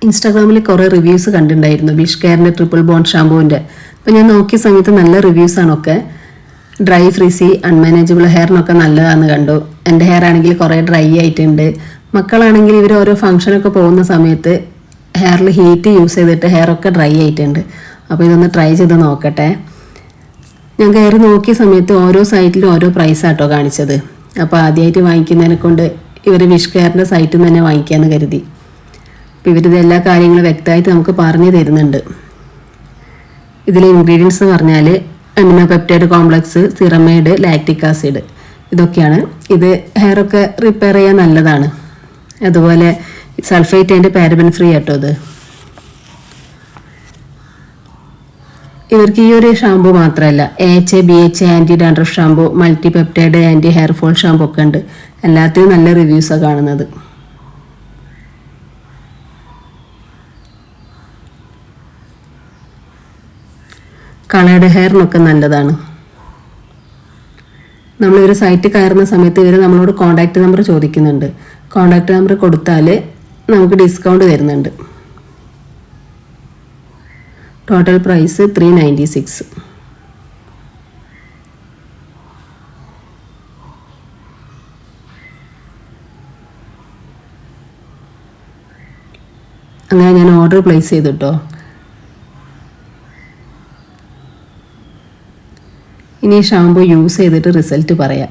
ഇൻസ്റ്റാഗ്രാമിൽ കുറേ റിവ്യൂസ് കണ്ടിട്ടുണ്ടായിരുന്നു വിഷ് കെയറിൻ്റെ ട്രിപ്പിൾ ബോണ്ട് ഷാമ്പൂവിൻ്റെ. അപ്പോൾ ഞാൻ നോക്കിയ സമയത്ത് നല്ല റിവ്യൂസാണൊക്കെ. ഡ്രൈ ഫ്രീസി അൺമാനേജബിൾ ഹെയറിനൊക്കെ നല്ലതാണെന്ന് കണ്ടു. എൻ്റെ ഹെയർ ആണെങ്കിൽ കുറേ ഡ്രൈ ആയിട്ടുണ്ട്. മക്കളാണെങ്കിൽ ഇവർ ഓരോ ഫംഗ്ഷനൊക്കെ പോകുന്ന സമയത്ത് ഹെയറിൽ ഹീറ്റ് യൂസ് ചെയ്തിട്ട് ഹെയറൊക്കെ ഡ്രൈ ആയിട്ടുണ്ട്. അപ്പോൾ ഇതൊന്ന് ട്രൈ ചെയ്ത് നോക്കട്ടെ. ഞാൻ കയറി നോക്കിയ സമയത്ത് ഓരോ സൈറ്റിലും ഓരോ പ്രൈസാട്ടോ കാണിച്ചത്. അപ്പോൾ ആദ്യമായിട്ട് വാങ്ങിക്കുന്നതിനെ കൊണ്ട് ഇവർ വിഷ് കെയറിൻ്റെ സൈറ്റിൽ നിന്ന് തന്നെ വാങ്ങിക്കാമെന്ന് കരുതി. അപ്പോൾ ഇവരിത് എല്ലാ കാര്യങ്ങളും വ്യക്തമായിട്ട് നമുക്ക് പറഞ്ഞു തരുന്നുണ്ട്. ഇതിലെ ഇൻഗ്രീഡിയൻസ് എന്ന് പറഞ്ഞാൽ amino peptide complex, ceramide, lactic acid ഇതൊക്കെയാണ്. ഇത് ഹെയറൊക്കെ റിപ്പയർ ചെയ്യാൻ നല്ലതാണ്. അതുപോലെ സൾഫേറ്റ് ആൻഡ് പാരബൻ ഫ്രീ ആട്ടോ ഇത്. ഇവർക്ക് ഈ ഒരു ഷാമ്പു മാത്രമല്ല AHA BHA anti dandruff shampoo, multi peptide anti hair fall shampoo ഒക്കെ ഉണ്ട്. എല്ലാത്തിനും നല്ല റിവ്യൂസാണ് കാണുന്നത്. കളേർഡ് ഹെയറിനൊക്കെ നല്ലതാണ്. നമ്മളിവർ സൈറ്റ് കയറുന്ന സമയത്ത് ഇവർ നമ്മളോട് കോൺടാക്റ്റ് നമ്പർ ചോദിക്കുന്നുണ്ട്. കോൺടാക്റ്റ് നമ്പർ കൊടുത്താൽ നമുക്ക് ഡിസ്കൗണ്ട് തരുന്നുണ്ട്. Total price 396. അങ്ങനെ ഞാൻ ഓർഡർ പ്ലേസ് ചെയ്തിട്ടോ. ഇനി ഷാമ്പു യൂസ് ചെയ്തിട്ട് റിസൾട്ട് പറയാം.